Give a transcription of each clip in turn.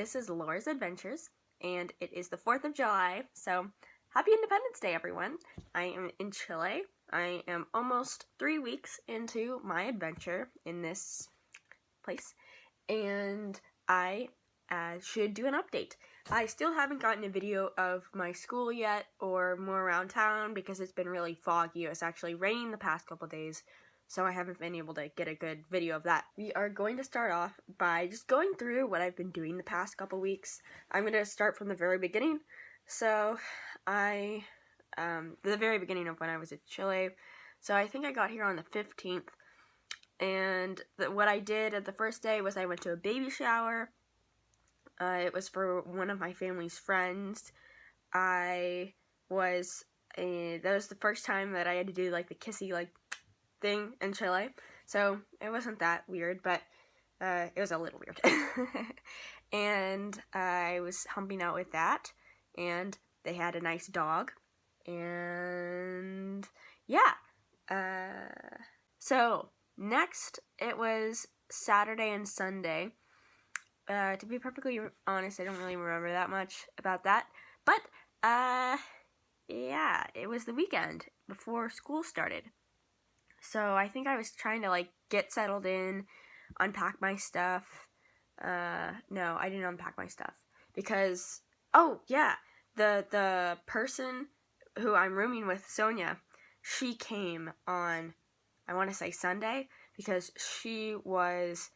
this is Laura's Adventures, and it is the 4th of July, so happy Independence Day, everyone. I am in Chile. I am almost 3 weeks into my adventure in this place, and I should do an update. I still haven't gotten a video of my school yet, or more around town, because it's been really foggy. It's actually raining the past couple days, so I haven't been able to get a good video of that. We are going to start off by just going through what I've been doing the past couple weeks. I'm going to start from the very beginning. So, the very beginning of when I was in Chile. So I think I got here on the 15th, and what I did at the first day was I went to a baby shower. It was for one of my family's friends. That was the first time that I had to do like the kissy thing in Chile. So it wasn't that weird, but it was a little weird. And I was humping out with that, and they had a nice dog, and yeah. So next it was Saturday and Sunday. To be perfectly honest, I don't really remember that much about that, but yeah, it was the weekend before school started. So I think I was trying to get settled in, unpack my stuff. No, I didn't unpack my stuff because, oh yeah, the person who I'm rooming with, Sonia, she came on, I want to say Sunday, because she was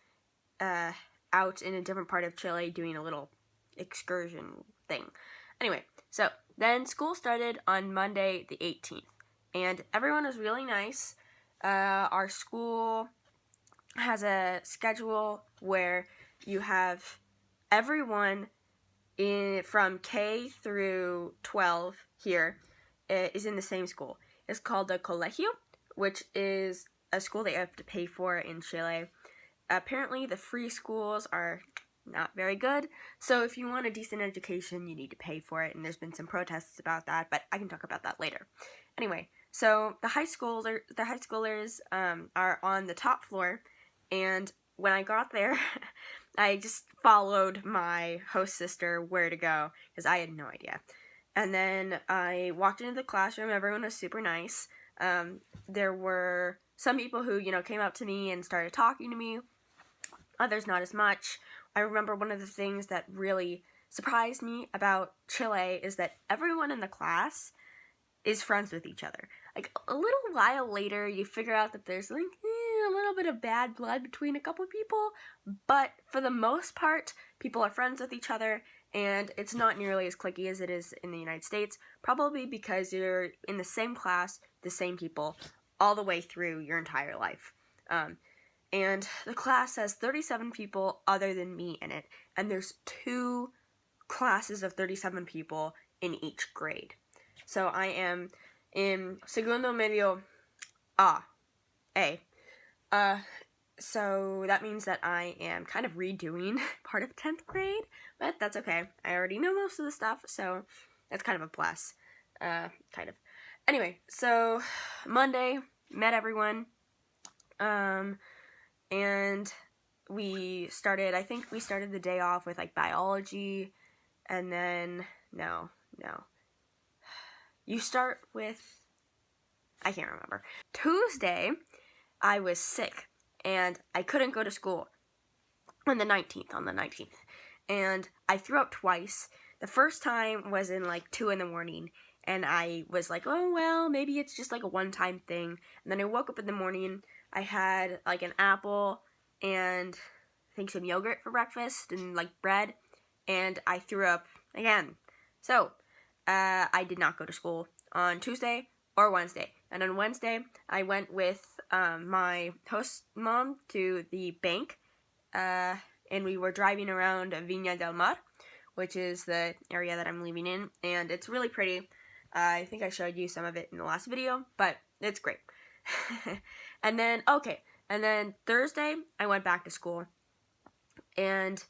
out in a different part of Chile doing a little excursion thing. Anyway, so then school started on Monday the 18th, and everyone was really nice. Our school has a schedule where you have everyone from K through 12 here is in the same school. It's called the colegio, which is a school that you have to pay for in Chile. Apparently, the free schools are not very good, so if you want a decent education, you need to pay for it, and there's been some protests about that, but I can talk about that later. Anyway, so the high schoolers are on the top floor, and when I got there, I just followed my host sister where to go, because I had no idea. And then I walked into the classroom. Everyone was super nice. There were some people who, came up to me and started talking to me. Others not as much. I remember one of the things that really surprised me about Chile is that everyone in the class is friends with each other. A little while later, you figure out that there's a little bit of bad blood between a couple people, but for the most part, people are friends with each other, and it's not nearly as cliquey as it is in the United States, probably because you're in the same class, the same people, all the way through your entire life. And the class has 37 people other than me in it, and there's 2 classes of 37 people in each grade. So I am in Segundo Medio A. So that means that I am kind of redoing part of 10th grade, but that's okay. I already know most of the stuff, so that's kind of a plus. Kind of. Anyway, so Monday, met everyone, and we started the day off with biology, and then, no. You start with, I can't remember. Tuesday, I was sick, and I couldn't go to school on the 19th, and I threw up twice. The first time was in 2 in the morning, and I was like, oh, well, maybe it's just a one-time thing. And then I woke up in the morning, I had an apple and I think some yogurt for breakfast and bread, and I threw up again. So, I did not go to school on Tuesday or Wednesday. And on Wednesday, I went with my host mom to the bank, and we were driving around Viña del Mar, which is the area that I'm living in, and it's really pretty. I think I showed you some of it in the last video, but it's great. And then Thursday, I went back to school, and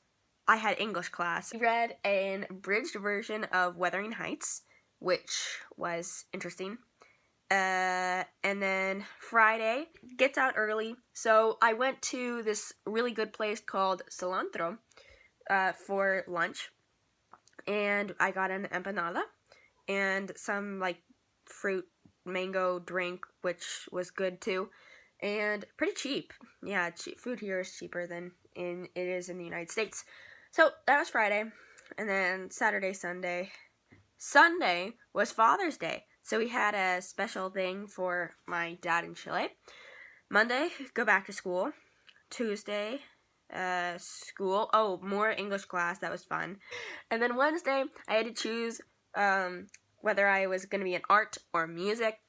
I had English class. We read an abridged version of Wuthering Heights, which was interesting. And then Friday, gets out early, so I went to this really good place called Cilantro, for lunch, and I got an empanada and some like fruit mango drink, which was good too, and pretty cheap. Yeah, food here is cheaper than it is in the United States. So that was Friday, and then Saturday, Sunday was Father's Day, so we had a special thing for my dad in Chile. Monday, go back to school. Tuesday, school. Oh, more English class. That was fun. And then Wednesday, I had to choose whether I was going to be in art or music.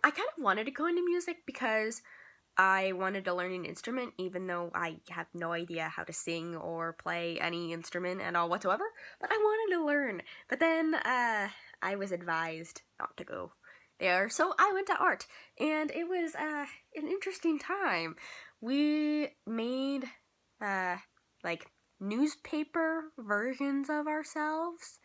I kind of wanted to go into music because I wanted to learn an instrument, even though I have no idea how to sing or play any instrument at all whatsoever. But I wanted to learn. But then I was advised not to go there, so I went to art, and it was an interesting time. We made like newspaper versions of ourselves,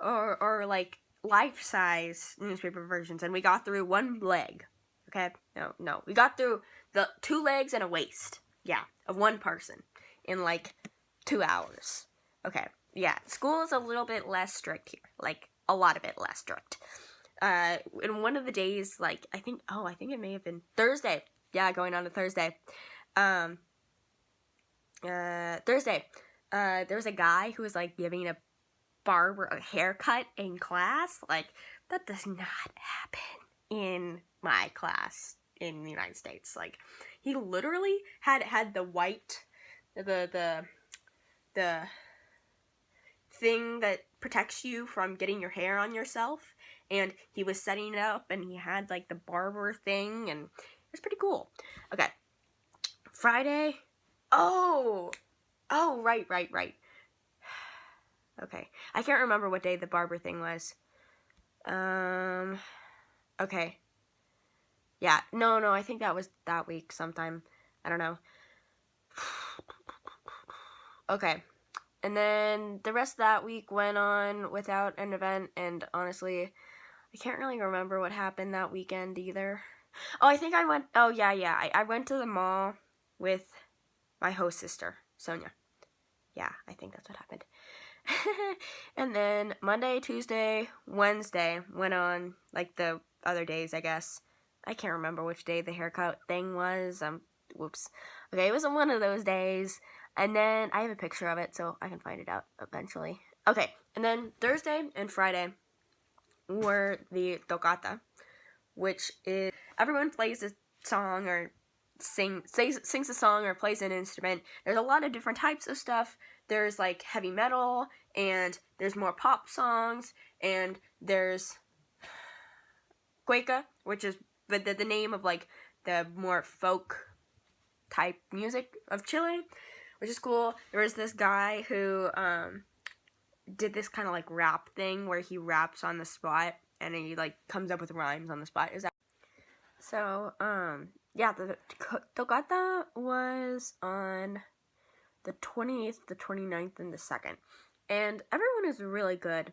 or like life-size newspaper versions, and we got through one leg. Okay, no, we got through the 2 legs and a waist, of one person in like 2 hours. Okay, yeah, school is a little bit less strict here, like a lot of it less strict. In one of the days, like I think it may have been Thursday. Yeah, going on to Thursday. Thursday, there was a guy who was like giving a barber a haircut in class. Like, that does not happen in my class in the United States. Like, he literally had the white, the thing that protects you from getting your hair on yourself, and he was setting it up, and he had like the barber thing, and it was pretty cool. Okay, Friday. Oh, right. Okay, I can't remember what day the barber thing was. Okay. Yeah, no, I think that was that week sometime. I don't know. Okay. And then the rest of that week went on without an event, and honestly, I can't really remember what happened that weekend either. Oh, I think I went, I went to the mall with my host sister, Sonia. Yeah, I think that's what happened. And then Monday, Tuesday, Wednesday went on like the other days, I guess. I can't remember which day the haircut thing was. Whoops. Okay, it was one of those days. And then I have a picture of it, so I can find it out eventually. Okay, and then Thursday and Friday were the tocata, which is everyone plays a song or sings a song or plays an instrument. There's a lot of different types of stuff. There's like heavy metal, and there's more pop songs, and there's cueca, which is the name of like the more folk type music of Chile, which is cool. There was this guy who did this kind of like rap thing where he raps on the spot and he like comes up with rhymes on the spot. So yeah, the tocata was on the 20th, the 29th, and the 2nd. And everyone is really good.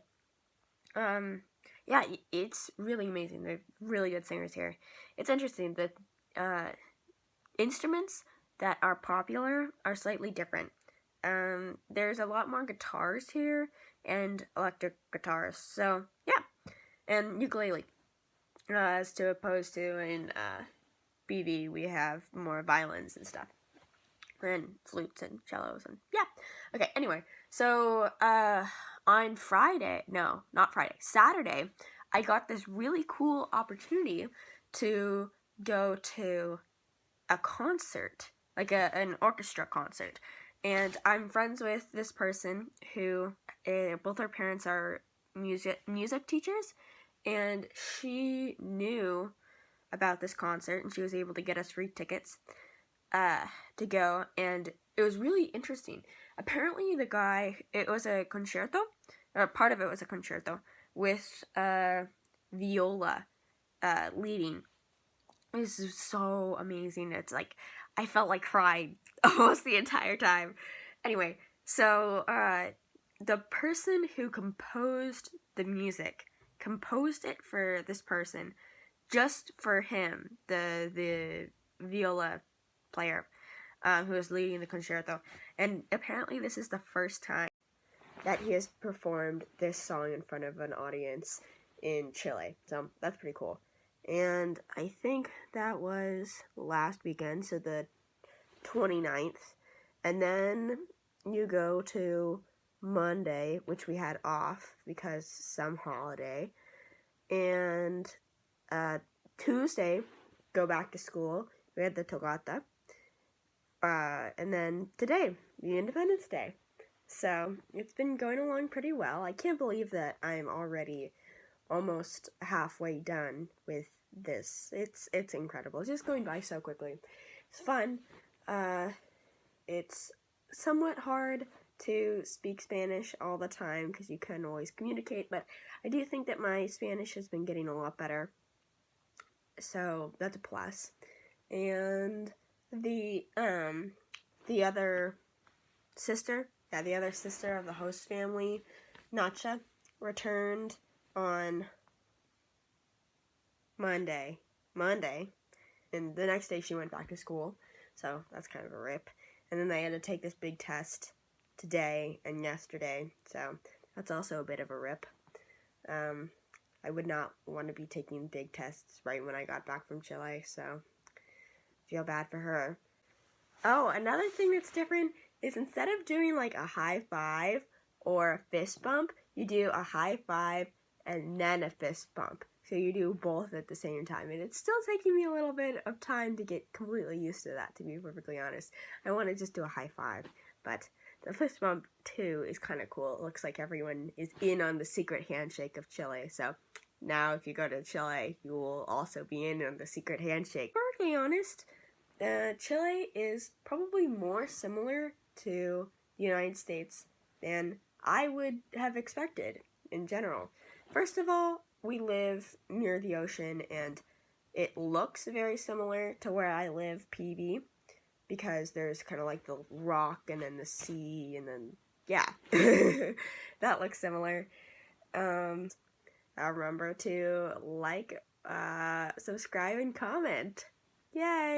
Yeah, it's really amazing. They're really good singers here. It's interesting that instruments that are popular are slightly different. There's a lot more guitars here and electric guitars. So, yeah. And ukulele. As to opposed to in BV, we have more violins and stuff. And flutes and cellos and yeah. Okay, anyway. So, on Saturday, I got this really cool opportunity to go to a concert, like an orchestra concert. And I'm friends with this person who, both our parents are music teachers, and she knew about this concert, and she was able to get us free tickets to go, and it was really interesting. Apparently the guy, it was a concerto, or part of it was a concerto, with viola leading. This is so amazing. It's like, I felt like crying almost the entire time. Anyway, so the person who composed the music composed it for this person, just for him, the viola player. who is leading the concerto. And apparently this is the first time that he has performed this song in front of an audience in Chile. So that's pretty cool. And I think that was last weekend, so the 29th. And then you go to Monday, which we had off because some holiday. And Tuesday, go back to school. We had the Togata. And then today, the Independence Day. So it's been going along pretty well. I can't believe that I'm already almost halfway done with this. It's incredible. It's just going by so quickly. It's fun. It's somewhat hard to speak Spanish all the time because you couldn't always communicate, but I do think that my Spanish has been getting a lot better. So that's a plus. And the other sister, the other sister of the host family, Nacha, returned on Monday, and the next day she went back to school, so that's kind of a rip. And then they had to take this big test today and yesterday, so that's also a bit of a rip. I would not want to be taking big tests right when I got back from Chile, so feel bad for her. Oh, another thing that's different is instead of doing like a high five or a fist bump, you do a high five and then a fist bump. So you do both at the same time. And it's still taking me a little bit of time to get completely used to that, to be perfectly honest. I want to just do a high five. But the fist bump, too, is kind of cool. It looks like everyone is in on the secret handshake of Chile. So now if you go to Chile, you will also be in on the secret handshake. Perfectly honest, Chile is probably more similar to the United States than I would have expected in general. First of all, we live near the ocean, and it looks very similar to where I live, PB, because there's kind of like the rock and then the sea, and then, yeah, that looks similar. Remember to like, subscribe, and comment. Yay!